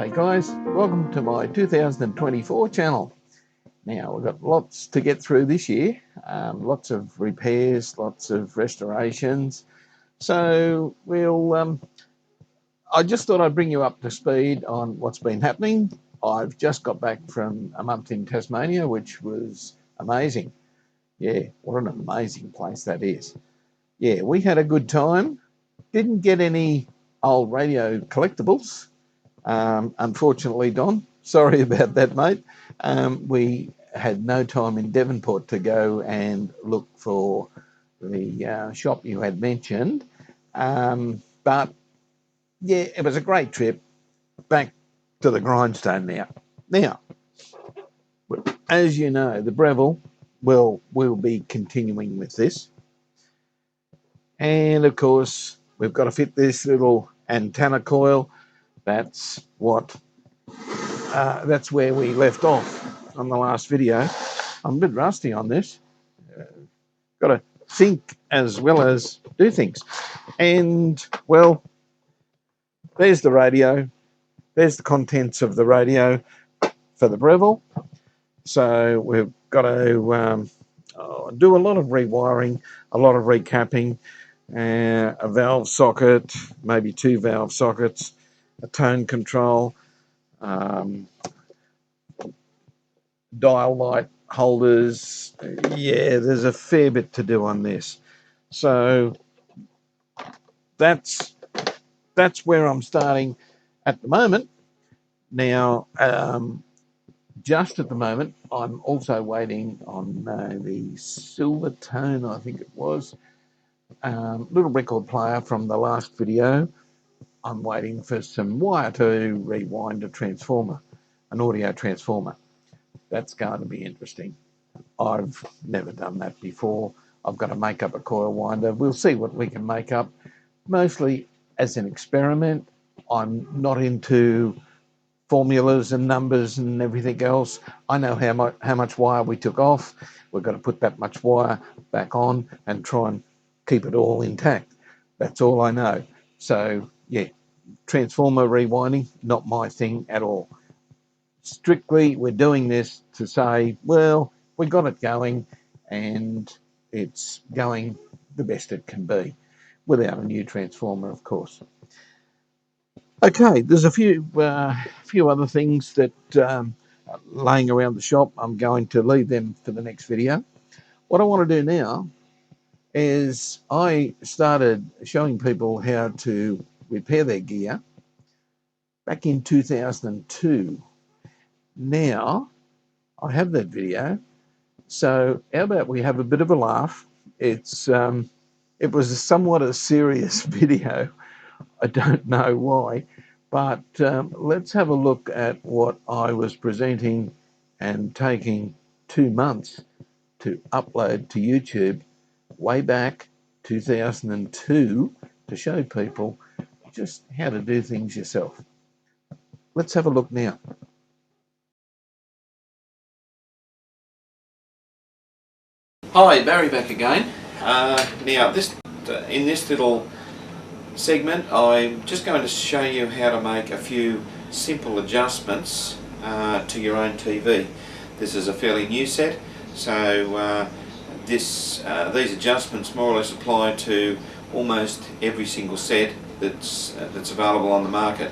G'day guys, welcome to my 2024 channel. Now we've got lots to get through this year, lots of repairs, lots of restorations. So I just thought I'd bring you up to speed on what's been happening. I've just got back from a month in Tasmania, which was amazing. Yeah, what an amazing place that is. Yeah, we had a good time. Didn't get any old radio collectibles. Unfortunately, Don, sorry about that, mate. We had no time in Devonport to go and look for the shop you had mentioned. But yeah, it was a great trip. Back to the grindstone now. Now, as you know, the Breville will be continuing with this. And of course, we've got to fit this little antenna coil. That's where we left off on the last video. I'm a bit rusty on this. Got to think as well as do things. And, well, there's the radio. There's the contents of the radio for the Breville. So we've got to do a lot of rewiring, a lot of recapping, a valve socket, maybe two valve sockets, a tone control, dial light holders. Yeah, there's a fair bit to do on this. So that's where I'm starting at the moment. Now, just at the moment, I'm also waiting on the silver tone, I think it was, little record player from the last video. I'm waiting for some wire to rewind a transformer, an audio transformer. That's going to be interesting. I've never done that before. I've got to make up a coil winder. We'll see what we can make up, mostly as an experiment. I'm not into formulas and numbers and everything else. I know how much wire we took off. We've got to put that much wire back on and try and keep it all intact. That's all I know. So, yeah, transformer rewinding, not my thing at all. Strictly, we're doing this to say, well, we got it going and it's going the best it can be without a new transformer, of course. Okay, there's a few other things that laying around the shop. I'm going to leave them for the next video. What I want to do now is I started showing people how to repair their gear back in 2002. Now, I have that video, so how about we have a bit of a laugh? It was somewhat a serious video. I don't know why, but let's have a look at what I was presenting and taking 2 months to upload to YouTube way back 2002 to show people just how to do things yourself. Let's have a look now. Hi, Barry back again. Now, in this little segment, I'm just going to show you how to make a few simple adjustments to your own TV. This is a fairly new set, so these adjustments more or less apply to almost every single set that's available on the market.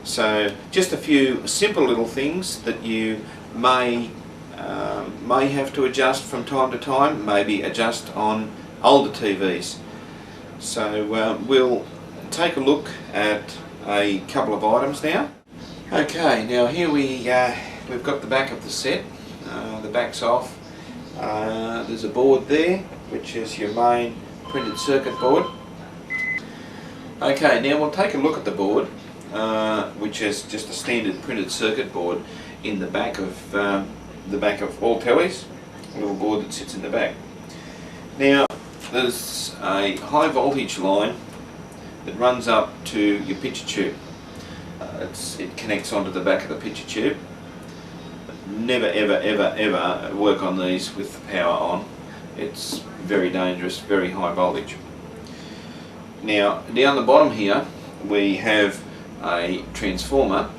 So just a few simple little things that you may have to adjust from time to time, maybe adjust on older TVs. So we'll take a look at a couple of items now. Okay, now here we've got the back of the set. The back's off. There's a board there, which is your main printed circuit board. Okay, now we'll take a look at the board, which is just a standard printed circuit board in the back of all tellies. A little board that sits in the back. Now, there's a high voltage line that runs up to your picture tube. It connects onto the back of the picture tube. Never ever work on these with the power on. It's very dangerous, very high voltage. Now, down the bottom here we have a transformer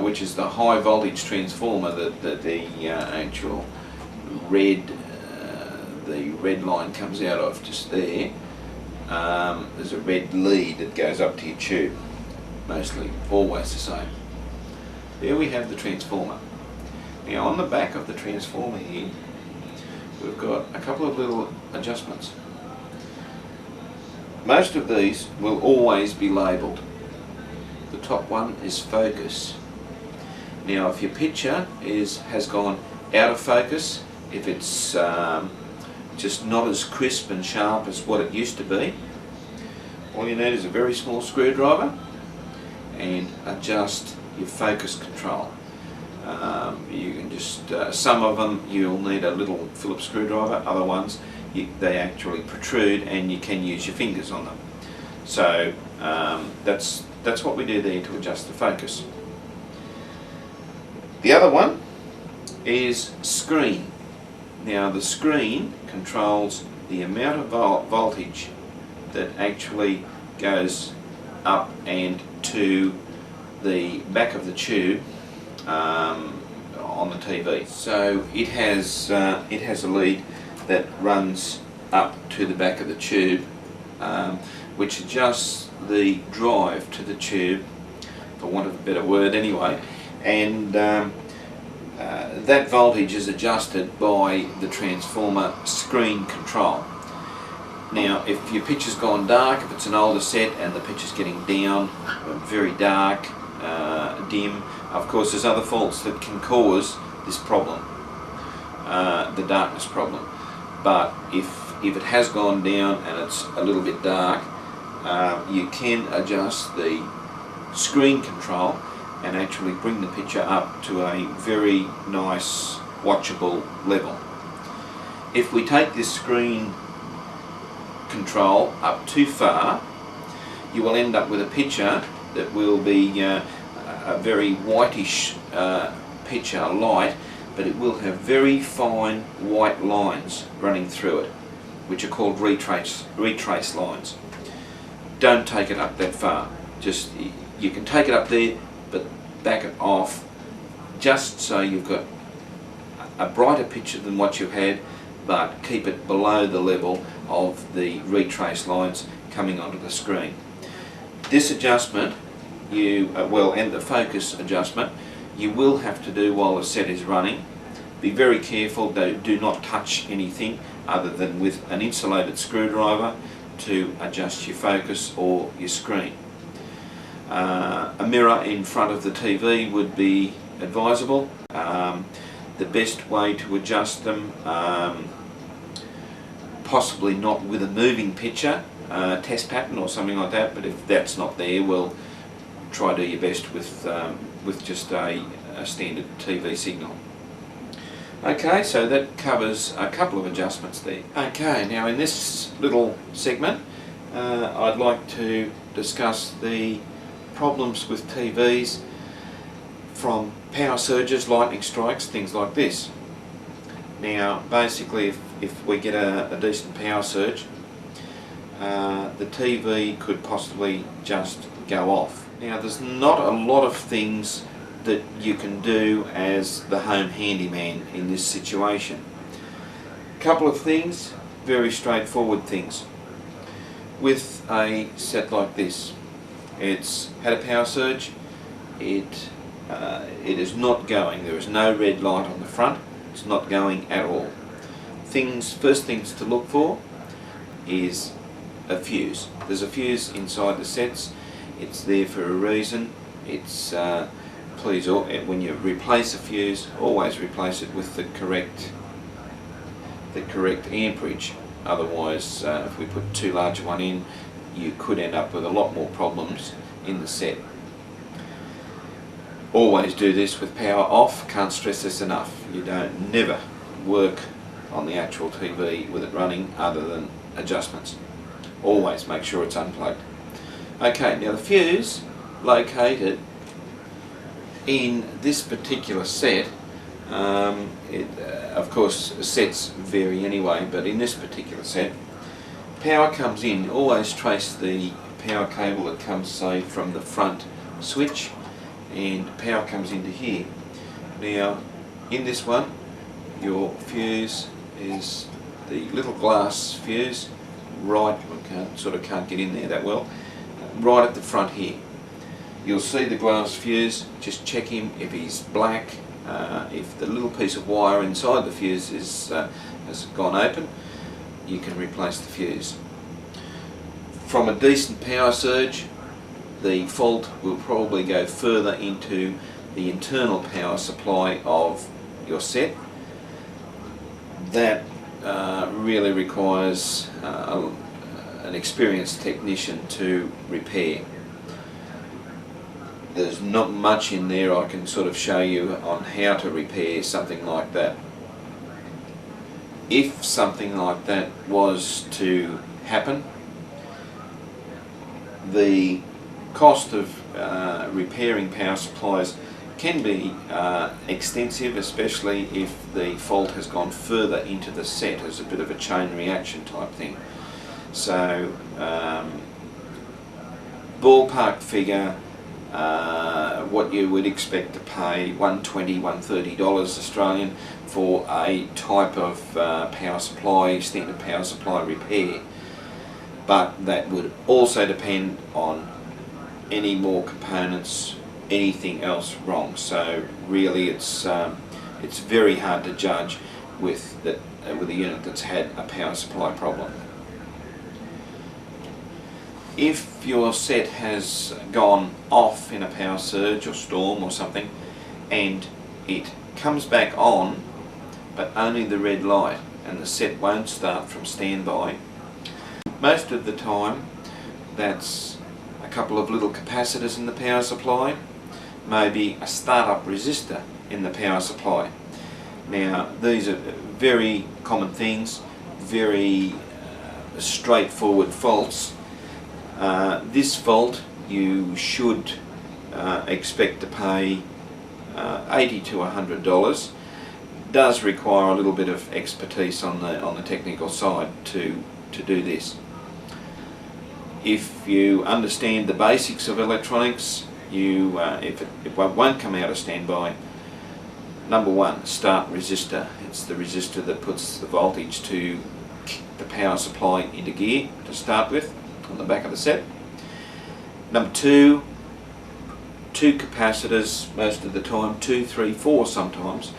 which is the high voltage transformer, that the actual red the red line comes out of just there. There's a red lead that goes up to your tube, mostly always the same. There we have the transformer. Now on the back of the transformer here, we've got a couple of little adjustments. Most of these will always be labelled. The top one is focus. Now if your picture has gone out of focus, if it's just not as crisp and sharp as what it used to be, all you need is a very small screwdriver and adjust your focus control. You can just, some of them you'll need a little Phillips screwdriver, other ones they actually protrude and you can use your fingers on them. So that's what we do there to adjust the focus. The other one is screen. Now the screen controls the amount of voltage that actually goes up and to the back of the tube on the TV. So it has a lead that runs up to the back of the tube, which adjusts the drive to the tube, for want of a better word anyway, and that voltage is adjusted by the transformer screen control. Now if your picture's gone dark, if it's an older set and the picture's getting down, very dark, dim, of course there's other faults that can cause this problem, the darkness problem. But if it has gone down and it's a little bit dark, you can adjust the screen control and actually bring the picture up to a very nice watchable level. If we take this screen control up too far, you will end up with a picture that will be a very whitish picture, light, but it will have very fine white lines running through it, which are called retrace lines. Don't take it up that far. Just, you can take it up there, but back it off, just so you've got a brighter picture than what you had, but keep it below the level of the retrace lines coming onto the screen. This adjustment, and the focus adjustment, you will have to do while the set is running. Be very careful, do not touch anything other than with an insulated screwdriver to adjust your focus or your screen. A mirror in front of the TV would be advisable. The best way to adjust them, possibly not with a moving picture, test pattern or something like that, but if that's not there, well, try do your best with just a standard TV signal. Okay, so that covers a couple of adjustments there. Okay, now in this little segment I'd like to discuss the problems with TVs from power surges, lightning strikes, things like this. Now basically if we get a decent power surge, the TV could possibly just go off. Now there's not a lot of things that you can do as the home handyman in this situation. A couple of things, very straightforward things. With a set like this, it's had a power surge, it is not going, there is no red light on the front, it's not going at all. First things to look for is a fuse. There's a fuse inside the sets, it's there for a reason. It's please, when you replace a fuse, always replace it with the correct amperage. Otherwise, if we put too large a one in, you could end up with a lot more problems in the set. Always do this with power off. Can't stress this enough. You don't never work on the actual TV with it running other than adjustments. Always make sure it's unplugged. Okay, now the fuse located in this particular set, of course sets vary anyway, but in this particular set, power comes in. Always trace the power cable that comes, say, from the front switch and power comes into here. Now, in this one, your fuse is the little glass fuse, right, can't get in there that well, right at the front here. You'll see the glass fuse, just check him if he's black, if the little piece of wire inside the fuse has gone open, you can replace the fuse. From a decent power surge, the fault will probably go further into the internal power supply of your set. That really requires an experienced technician to repair. There's not much in there I can sort of show you on how to repair something like that. If something like that was to happen, the cost of repairing power supplies can be extensive, especially if the fault has gone further into the set as a bit of a chain reaction type thing. So ballpark figure, what you would expect to pay $120, $130 Australian for a type of power supply, extended power supply repair. But that would also depend on any more components, anything else wrong. So really it's very hard to judge with a unit that's had a power supply problem. If your set has gone off in a power surge or storm or something and it comes back on but only the red light and the set won't start from standby, most of the time that's a couple of little capacitors in the power supply, maybe a startup resistor in the power supply. Now these are very common things, very straightforward faults. This fault you should expect to pay $80 to $100. Does require a little bit of expertise on the technical side to do this. If you understand the basics of electronics, if it won't come out of standby, number one, start resistor. It's the resistor that puts the voltage to the power supply into gear to start with on the back of the set. Number two capacitors most of the time, 2, 3, 4 sometimes,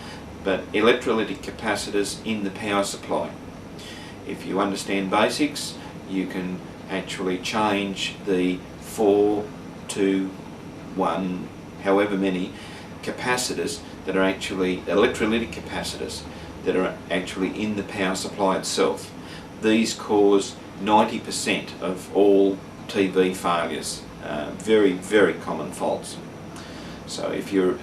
but electrolytic capacitors in the power supply. If you understand basics, you can actually change the 4 to 1, however many capacitors that are actually electrolytic capacitors that are actually in the power supply itself. These cause 90% of all TV failures, very, very common faults. So if you're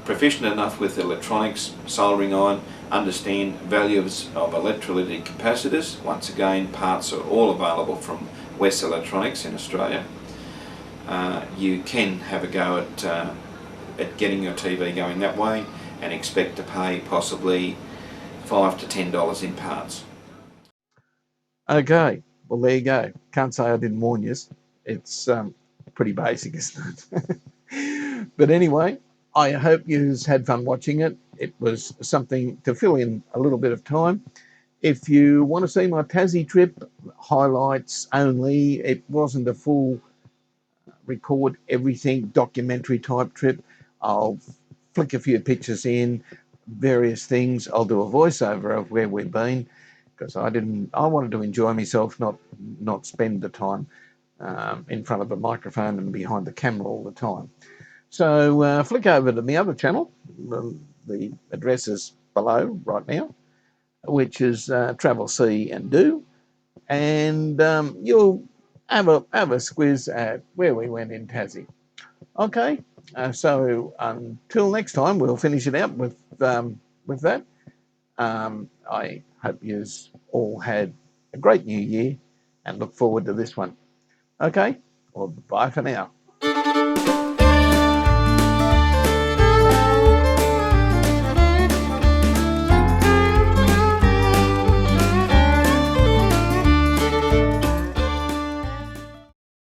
proficient enough with electronics, soldering iron, understand values of electrolytic capacitors, once again parts are all available from West Electronics in Australia, you can have a go at getting your TV going that way and expect to pay possibly $5 to $10 in parts. Okay, well there you go. Can't say I didn't warn you. It's pretty basic, isn't it? But anyway, I hope you've had fun watching it. It was something to fill in a little bit of time. If you want to see my Tassie trip, highlights only, it wasn't a full record everything documentary type trip. I'll flick a few pictures in, various things. I'll do a voiceover of where we've been because I wanted to enjoy myself, not spend the time in front of a microphone and behind the camera all the time. So flick over to the other channel. The address is below right now, which is Travel, See and Do, and you'll have a squiz at where we went in Tassie. Okay, so until next time, we'll finish it out with that. I hope you all had a great new year and look forward to this one. Okay, well, bye for now.